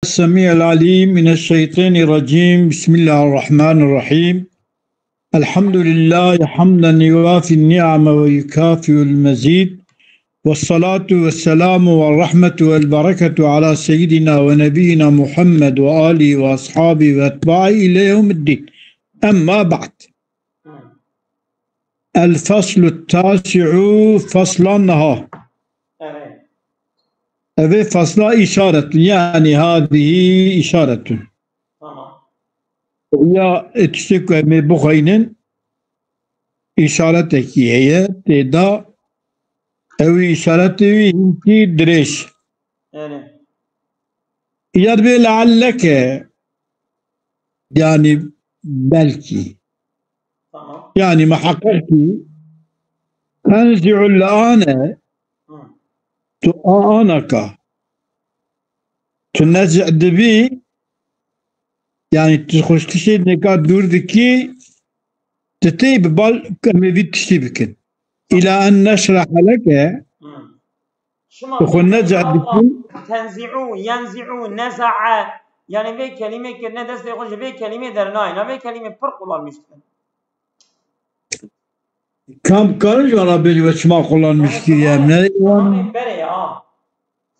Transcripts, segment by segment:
السميع العليم من الشيطان الرجيم. بسم الله الرحمن الرحيم. الحمد لله حمدا يوافي النعم ويكافئ المزيد، والصلاة والسلام والرحمة والبركة على سيدنا ونبينا محمد وآله وأصحابه وأتباعه إلى يوم الدين. أما بعد، الفصل التاسع فصل النهار. هذه فصل إشارة، يعني هذه إشارة يا تشتكى من بخين إشارتك هي تدا أو إشارتي هنتي دريش يربي لعلك، يعني بلكي، يعني ما حققتي تنزع الآن تؤانك تنزع دبي، يعني تخش تشي نكات دور ذكي تتيب بال كم في تشتبك إلى أن نشرح لك تخل نزع دبي تنزعوا ينزعوا نزع، يعني في كلمة كنا دست يخش في كلمة درناي نا في كلمة فرق ولا مشكلة كم كارج ولا بيجي وشما قلنا مشكلة يعني سمعني بري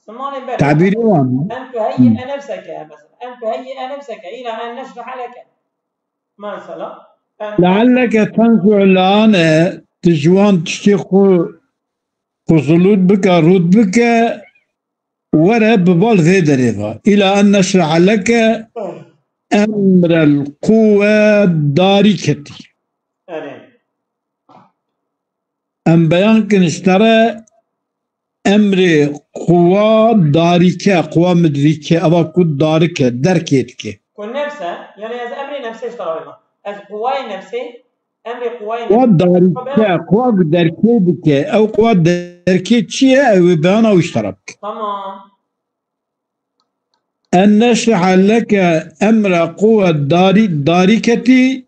سمعني بري تعبيري وان أن تهيئ نفسك مثلا، أن تهيئ نفسك إلى أن نشرح لك مثلا لعلك تنزع الآن تجوان تشتيخو خصولود بك رود بك ورا ببال في دريفا إلى أن نشرح لك أمر القوة الداركة. أم بيان كنشترى أمر قوة داركة، قوة مدركة، أبا كود داركة دركتك كل نفسه، يعني از أمر نفسه اشترى از قوة نفسه، أمر قوة قوة داركة، قوة دركتك أو قوة دركتك أو بيانا واشترك. تمام. أن نشرح لك أمر قوة داركة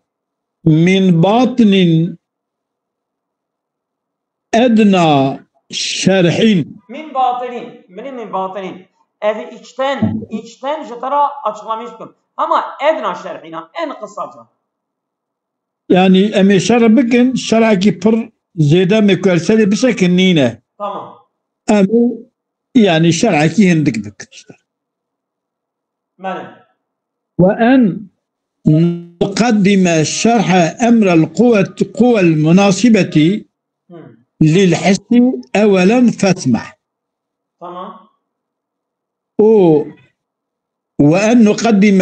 من باطن أدنى şerhin. Min batınin. Evi içten jitara açıklamıştım. Ama edna şerhina, en kısaca. Yani emi şerh bikin, şerhaki pır zeyda mekverseli bisekin nine. Tamam. Emi yani şerhaki hindik bikin işte. Benim. وأن نقدم شرح أمر القوى المناسبة للحس أولا فاسمع. تمام. وأن نقدم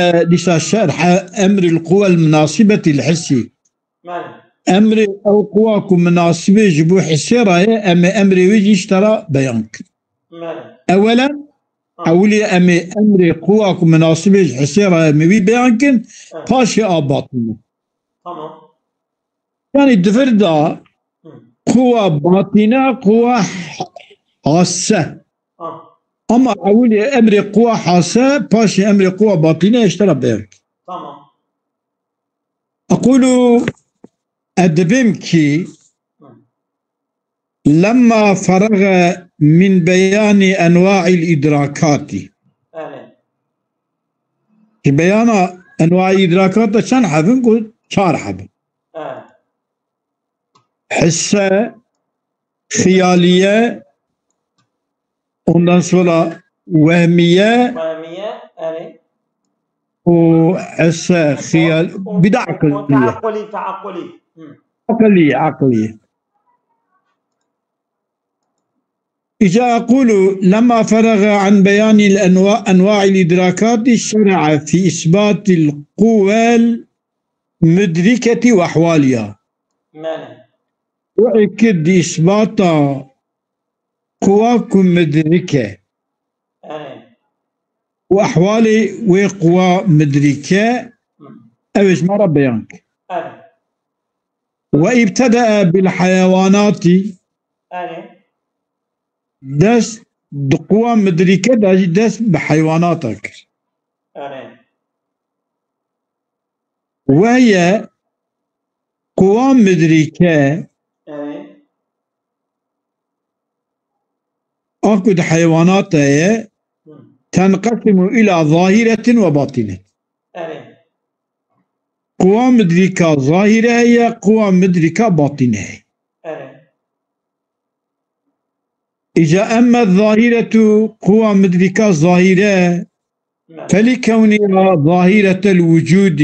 شرح أمر القوى المناسبة للحس. أمر أو قواكم مناسبة جبو حسي راية أمر ويجي اشترى بيانك. أولا أولي أمر قواكم مناسبة حسي راية موي بيانك باشي آباطنه. تمام. يعني الدفردا قوة باطنة قوة حاسة. أما أولي أمر قوة حاسة باشي أمر قوة باطنة اشترى بيانك. تمام. أقول أدبمكي لما فرغ من بيان أنواع الإدراكات. بيان أنواع الإدراكات شان حبن قلت شار حبن. حسة خيالية ondan sonra وهمية وحسة خيال بدع عقلية. إذا أقول لما فرغ عن بيان أنواع الإدراكات شرع في إثبات القوى المدركة وأحوالها. وأكد إثبات قواكم مدركة وأحوالي وقوى مدركة أوش مرة بيانك. وابتدأ بالحيوانات دس قوى مدركة دس بحيواناتك، وهي قوى مدركة أكد حيوانات هي تنقسم إلى ظاهرة وباطنة. أري قوى مدركة ظاهرة هي، قوى مدركة باطنة هي. أري إذا أما الظاهرة قوى مدركة ظاهرة من فلكونها ظاهرة الوجود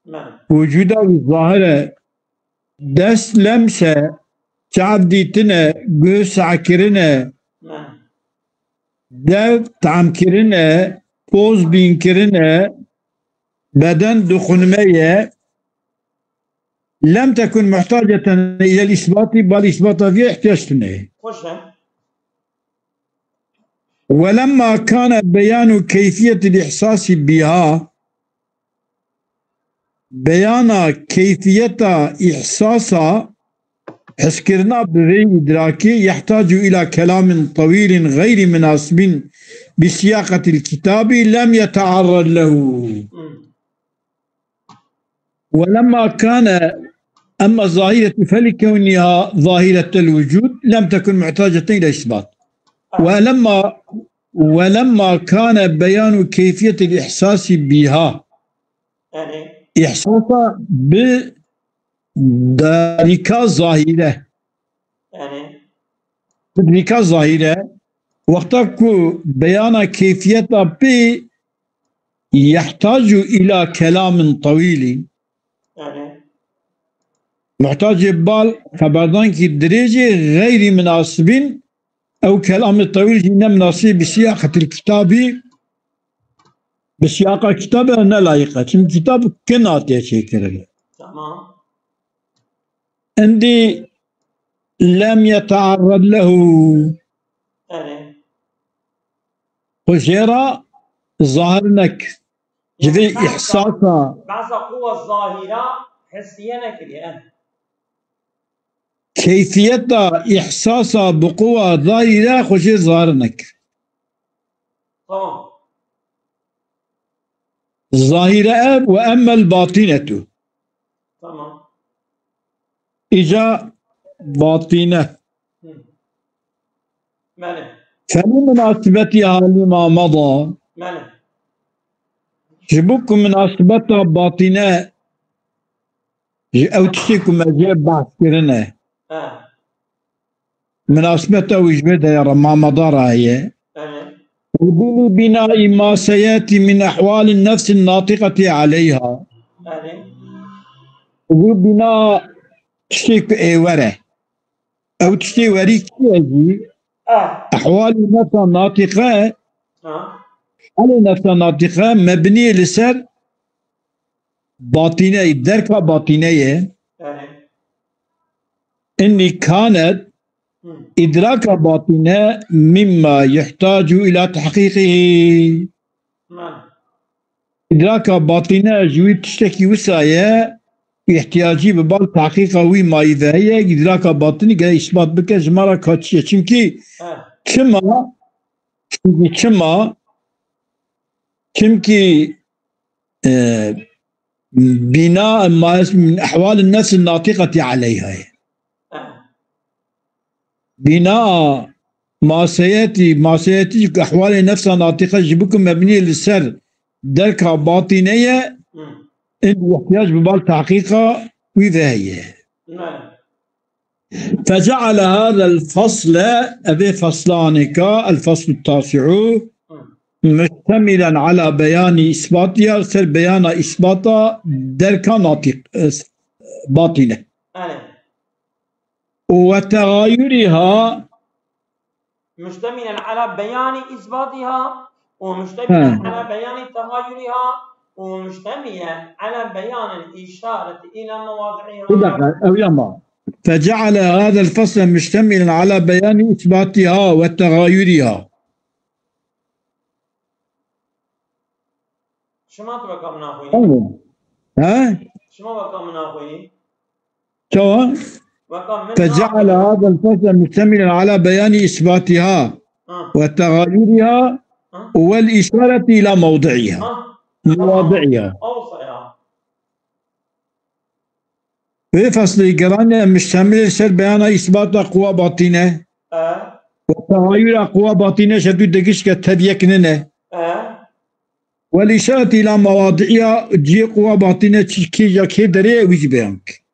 من وجودها الظاهرة دس لمسة تعبديتنا قوس عكرنا من دف تعم كرنا بوز بين كرنا بدن دخنمية لم تكن محتاجة إلى الإثبات، بل إثباتها فيه احتاجتنا. خوشة ولما كان بيان كيفية الإحساس بها، بيان كيفية إحساسها حسكرنا بغير إدراكي يحتاج إلى كلام طويل غير مناسب بسياقة الكتاب لم يتعرض له. ولما كان أما الظاهرة فلكونها ظاهرة الوجود لم تكن محتاجة إلى إثبات. ولما كان بيان كيفية الإحساس بها، أري إحساسها بداركة ظاهرة، أري بداركة ظاهرة وقتك بيان كيفيتها يحتاج إلى كلام طويل، أري محتاج بال خبردان كي درجة غير مناسب أو كلام طويل جدا مناسب بسياقة الكتاب، بسياقة كتاب أنا لايقة كم كتاب كنات يشكر. تمام عندي لم يتعرض له أري خسيرة ظاهرنك جذي إحساسها بعض قوة ظاهرة حسية نكرية. كيفية إحساسها بقوة ظاهرة خسير ظاهرنك تمام ظاهرة. وأما الباطنة تمام إجا باطنة ماله فلمناسبتها لما مضى ماله جبوك مناسبتها باطنة أو تشتكوا مجاب بحث كرنا مناسبتها وجبتها يا ما مضارها هي بناء ما سيأتي من أحوال النفس الناطقة عليها. وبناء تشتكوا ورا أو تشتكوا وريك أحوال النفس الناطقة على النفس الناطقة مبنية لسر باطنية دركة باطنية إني كانت إدراك باطنة مما يحتاج إلى تحقيقه. إدراك باطنة جوي تشتكي وسايا احتياجي ببال تحقيقه وما إذا هي إدراك باطني قال إثبات بك جمارة كاتشية چمكي چمكي بناء ما من أحوال النفس الناطقة عليها بناء ما سيأتي أحوال النفس الناطقة جبكم مبنية للسر دركة باطنية إن يحتاج ببال تحقيقها وإذا هي. فجعل هذا الفصل أبي فصلانك الفصل التاسع مشتملا على بيان إثباتها سر بيان إثباتها دركة ناطق باطنة وتغايرها مشتملا على بيان إثباتها ومشتملا على بيان تغايرها ومشتملا على بيان الإشارة إلى مواضعها. فجعل هذا الفصل مشتملا على بيان إثباتها وتغايرها. شما تبقى من أخويني؟ ها؟ شما بقى من أخويني؟ شو؟ فجعل هذا الفصل مشتملا على بيان إثباتها وتغايرها والإشارة إلى موضعها. مواضعها. في فصل قرآن مشتمل سر بيان إثبات قوى باطنة وتغاير قوى باطنة شدود دقيش كتبيكننا والإشارة إلى مواضعها جي قوى باطنة كي جاكي دري ويج بيانك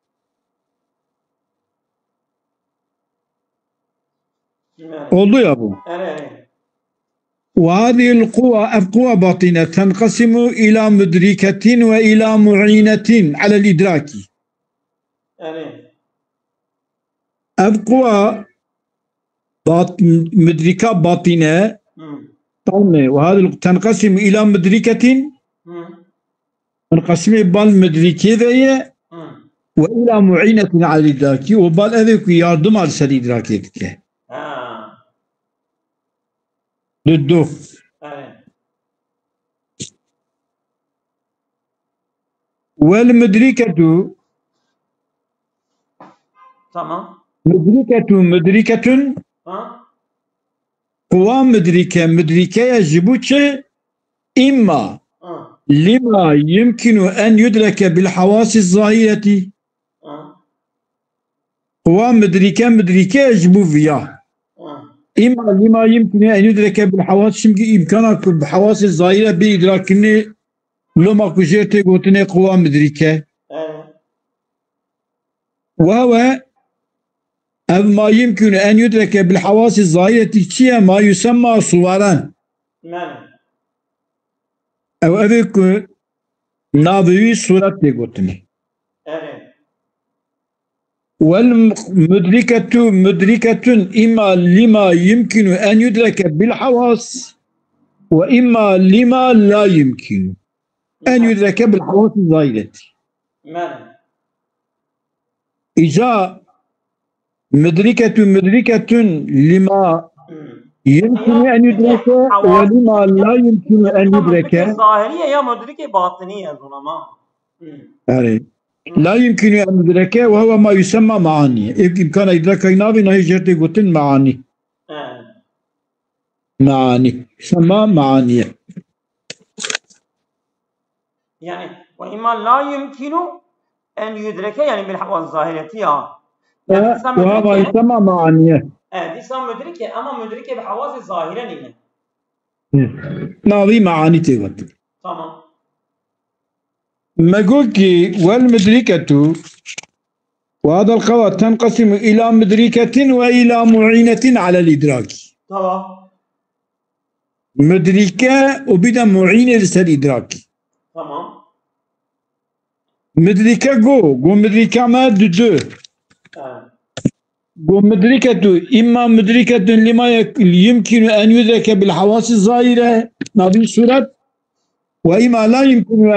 oldu ya bu. وهذه القوى باطنة تنقسم إلى مدركة وإلى معينة على الإدراك. القوى مدركة باطنة وهذا تنقسم إلى مدركة تنقسم بالمدركة وإلى معينة على الإدراك وبال أذيك يردم على الإدراك ضده. والمدركة تمام مدركة قوى مدركة يجب إما لما يمكن أن يدرك بالحواس الظاهرة قوى مدركة يجب فيها إما لما يمكن أن يدرك بالحواس إمكانك بالحواس الظاهرة بإدراكني لما كجيرتي قوتني قوى مدركة وهو ما يمكن أن يدرك بالحواس الظاهرة شيء ما يسمى صورا أو أذيك ناظري صورة قوتني والمدركة مدركة إما لما يمكن أن يدرك بالحواس وإما لما لا يمكن أن يدرك بالحواس الظاهرة. إذا مدركة لما يمكن أن يدرك ولما لا يمكن أن يدرك ظاهرية يا مدركة باطنية ظلماء لا يمكن أن يدرك وهو ما يسمى معاني. إمكان إدراك ناظر نهي جرتي قلتن معاني معاني يسمى معاني يعني وإما لا يمكن أن يدرك يعني بالحواس الظاهرية وهو ما يسمى معاني دي سام مدركة أما مدركة بحواس الظاهرة نينا ناظر معاني تقول تمام. ما قلت والمدركة وهذا القوى تنقسم إلى مدركة وإلى معينة على الإدراك. تمام. مدركة وبدا معينة للإدراك. تمام. مدركة جو مدركة ما دو جو مدركة إما مدركة لما يمكن أن يدرك بالحواس الظاهرة هذه الصورة وإما لا يمكن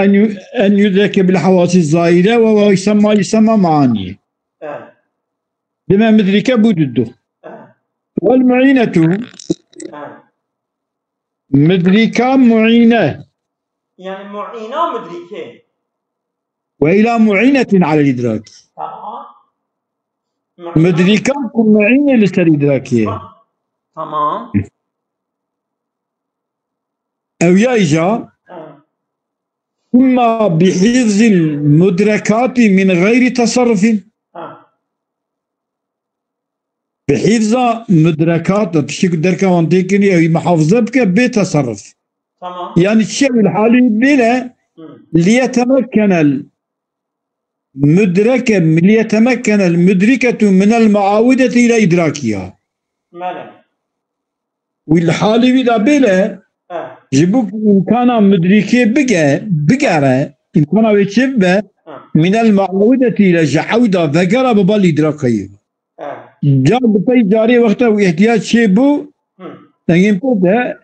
أن يدرك بالحواس الظاهرة وهو يسمى معاني. لما مدركة بوده. والمعينة مدركة معينة يعني معينة مدركة وإلى معينة على الإدراك. مدركة معينة للإدراكية. تمام. أو يأجى إما بحفظ المدركات من غير تصرف. بحفظ مدركات بشكل دركة وانتكني أو محافظة بك بتصرف. تمام. يعني الشيء الحالي بلا ليتمكن المدركة من المعاودة إلى إدراكها. والحالي بلا جبوك إمكان مدركة بقرة إمكان بيتشبه من المعاودة إلى جحودة فقرة ببال إدراكيه. جاب بطي جاري وقته واحتياج شيء بو لكن بده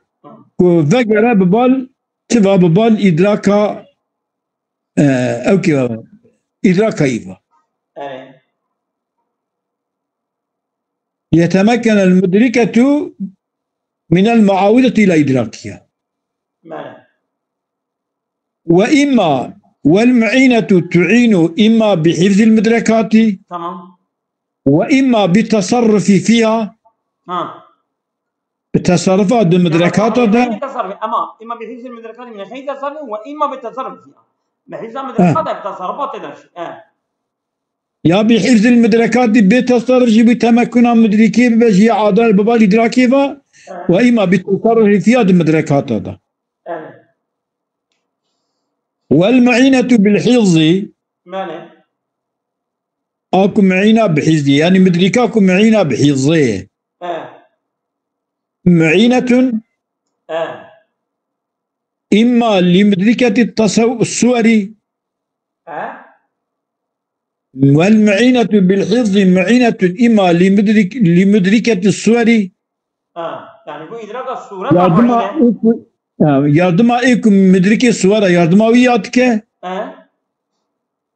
فقرة ببال تبا ببال إدراكا أو كذا إدراكا إيفا. يتمكن المدركة من المعاودة إلى إدراكها. وإما والمعينة تعين إما بحفظ المدركات تمام وإما بالتصرف فيها. بالتصرفات بالمدركات يعني إما بحفظ المدركات من حيث التصرف وإما بالتصرف فيها. بحفظ المدركات بالتصرفات يا بحفظ المدركات بالتصرف بتمكن مدركي بجي عادل ببال إدراكي وإما بالتصرف فيها المدركات هذا. أنا والمعينة بالحفظ ماله اكو معينة بحفظه، يعني مدركاكو معينة بحفظه. معينة إما لمدركة الصور، والمعينة بالحفظ معينة إما لمدركة الصور. يعني هو إدراك الصورة يردما معينة. يردما إيكم مدركة الصور يردما وياتك،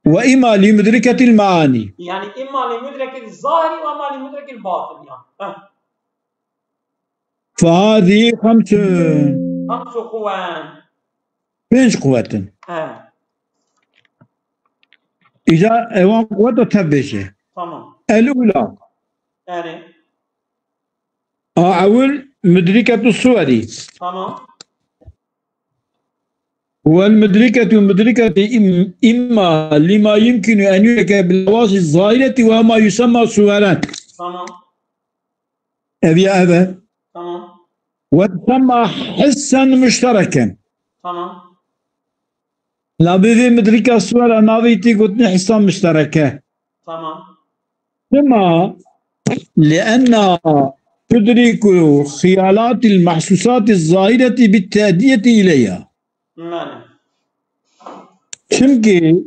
وإما لمدركة المعاني. يعني إما لمدرك الظاهر وإما لمدرك الباطن يعني. فهذه خمس قوان. 5 قوات. إذا أيوان قوات تبشه. تمام. الأولى يعني أول مدركة الصور. تمام. والمدركة مدركة إما لما يمكن أن يدرك بالحواس الظاهرة وما يسمى صورا. تمام. أبي هذا. تمام. وتسمى حسا مشتركا. تمام. لا بذي مدركة الصورة ناويتي قلت حسا مشتركة. تمام. ثم لأن تدرك خيالات المحسوسات الظاهرة بالتأدية إليها. ماله çünkü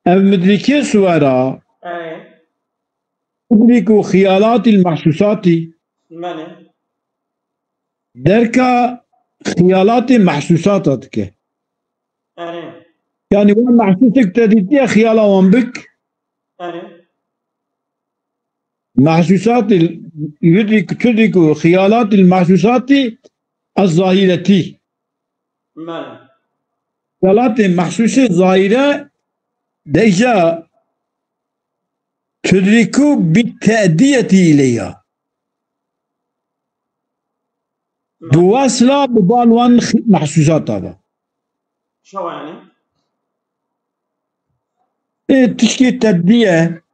المدركة صورة تدرك خيالات المحسوسات ماله درك خيالات محسوساتك، يعني وين محسوسك تدريتي خيالا وان بك محسوسات تدرك خيالات المحسوسات الظاهرة. ماله خيالات محسوسة ظاهرة ديجا تدرك بالتأدية إليها بواصلة ببالوان محسوسات. هذا شو يعني؟ تشكي التأدية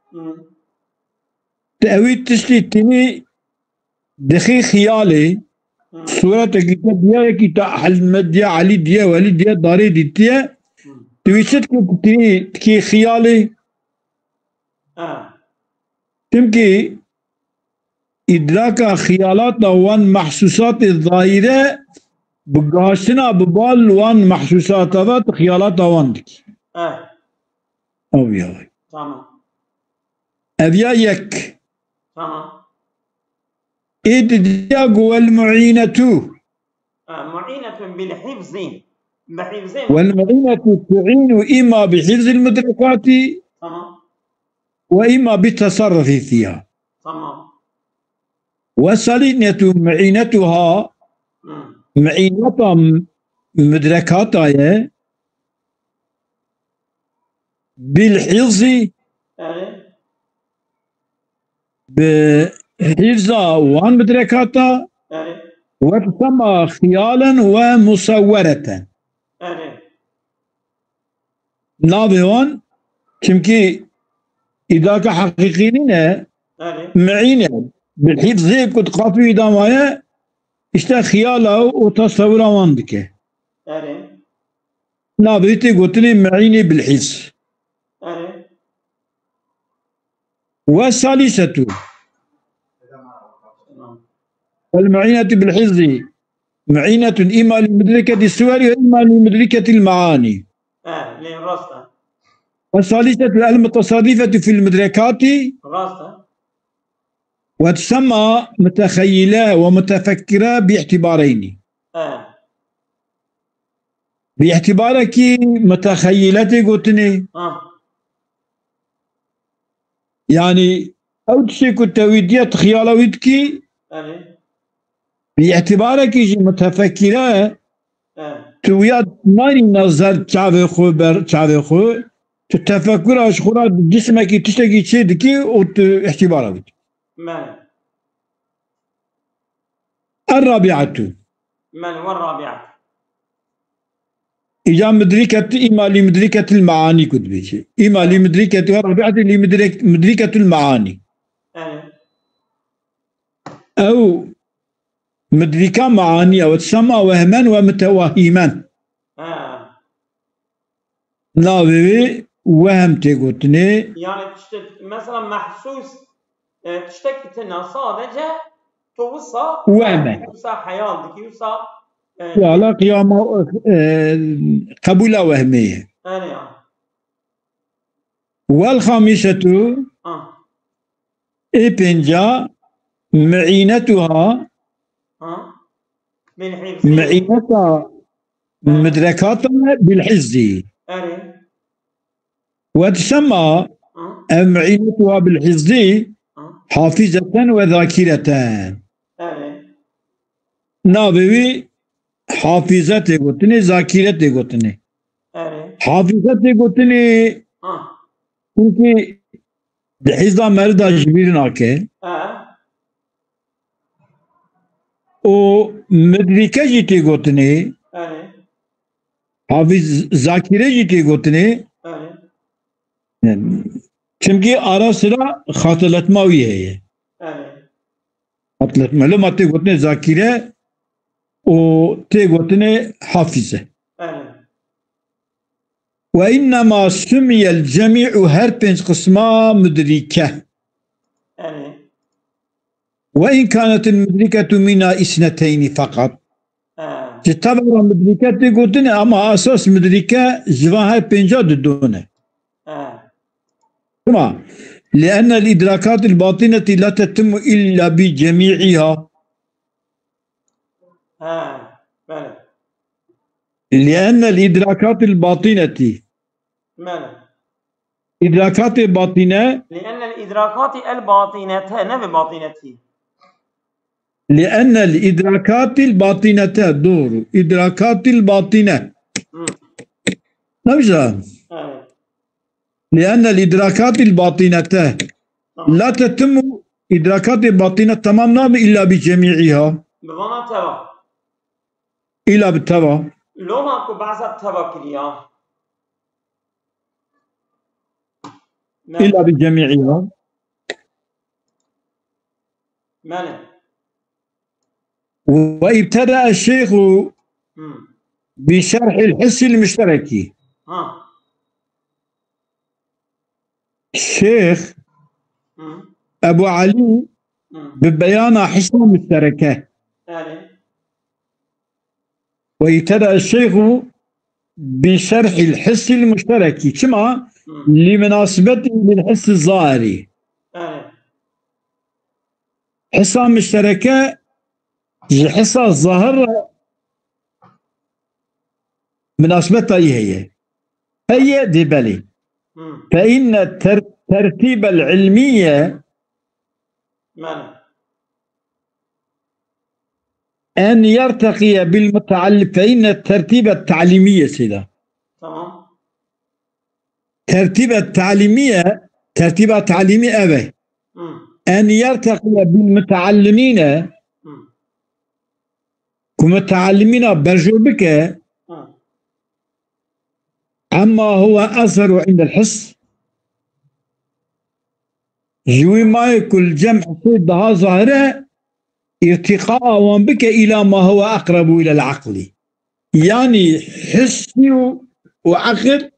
تأويل تشكي تني دخي خيالي صورة كتاب ديا كتاب حلم ديا علي ديا ولي ديا داري ديا تويشت تني تكي خيالي تمكي إدراك خيالات وان محسوسات الظاهرة بقاشنا ببال وان محسوسات هذا خيالات وان أو يا تمام. أبيا يك تمام. إدراك والمعينة معينة بالحفظ بحفظ والمعينة تعين إما بحفظ المدركات تمام. وإما بالتصرف فيها. تمام. والسلينة معينتها معينة مدركاتها بالحفظ بحفظ وان مدركاتها وتسمى خيالا ومصورة. نابهون چمكي إذا كحقيقيين معينة بالحفظ كنت قافي دامايا اشتا خياله وتصوره واندك نابهتي قلتني معينة بالحفظ. والثالثة المعينة بالحفظ معينة إما لمدركة الصور وإما لمدركة المعاني. والثالثة المتصرفة في المدركات وتسمى متخيلة ومتفكرة باعتبارين. باعتبارك متخيلتي قلتني يعني أو تشيكو التويدية خيالويتك باعتبارك متفكرة توياد ماني نظر تشافي بر تشافي تتفكر أشخورات جسمك تشتكي شيء دكي واعتبارك. الرابعة والرابعة إذا مدركة إما لمدركة المعاني كنت بيجي إما لمدركة والرابعة لمدركة المعاني أو مدركة معاني وتسمى وهما ومتوهما ناوي وهم تيقوتني يعني مثلا محسوس تشتكي تنا صادجة توصى وهما توصى حياتك يوصى وعلى قيامة قبول وهمية والخامسة إبنجا معينتها معينتها مدركاتها بالحفظ وتسمى معينتها بالحفظ حافظة وذاكرة نابوي حافظة قلتني ذاكرة قلتني حافظة قلتني كونكي بحيث مردا جبيرنا كي او مدركة جيتي قلتني حافظ ذاكرة جيتي قلتني چونكي آرا سرا خاطلت ماوية هي خاطلت معلومة تي قلتني ذاكرة او تي قلتني حافظة وإنما سمي الجميع هر بنج قسمة مدركة وإن كانت المدركة منها اثنتين فقط تعتبر مدركة تقولون أما أساس مدركة جواها بنجا دونه لأن الإدراكات الباطنة لا تتم إلا بجميعها لأن الإدراكات الباطنة إدراكات باطنة لأن الإدراكات الباطنة نبي باطنتي لأن الإدراكات الباطنة دور إدراكات الباطنة نمشي لأن الإدراكات الباطنة لا تتم إدراكات الباطنة تماما إلا بجميعها بمعنى تبع إلا بالتبع لو ماكو بعض تبع كليا إلا بجميعها وابتدأ الشيخ بشرح الحس المشترك الشيخ أبو علي ببيان حس مشتركة وابتدأ الشيخ بشرح الحس المشترك كما لمناسبته للحس الظاهري حصة مشتركة الحصة الظاهرة مناسبتها هي دي بالي فإن الترتيب العلمية أن يرتقي بالمتعلم فإن الترتيب التعليمية سيدا تمام ترتيب التعليمي أبي أن يرتقي بالمتعلمين كمتعلمين برجوبك عما هو أثر عند الحس جوي ما يكل جمع صدها ظاهرة ارتقاء بك إلى ما هو أقرب إلى العقل يعني حسي وعقل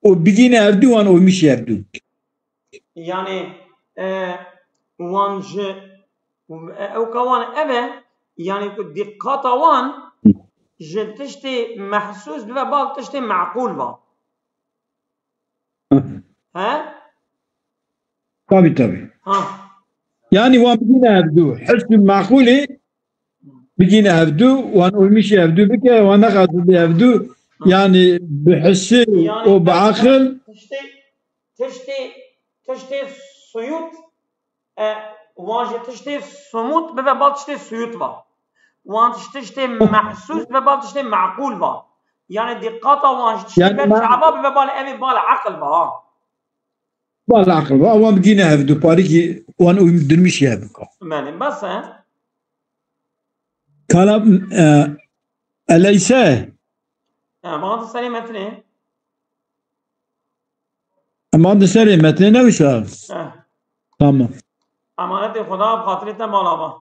وبدينا يبدو وأنا مش يبدو يعني وانج أو كوان أبا يعني دقات وان جل تشتي محسوس ببال تشتي معقول با ها طبي يعني وان بجينا يبدو حسب معقولة بجينا يبدو وان مش يبدو بك وانا قاعد يبدو يعني بحسي يعني وبعقل تشتي سيوت وان تشتي صموت ببال تشتي سيوت با وان تشتي محسوس ببال تشتي معقول با يعني دقاتا وان تشتي يعني شعبا ببال أبي بال عقل با بالعقل وان بجينا يبدو باريكي وان مش يبدو مالي بس كلام أليس ما تسألي متني أما تسألي متني وش تمام أمانة خدا بخاطرتنا مولا با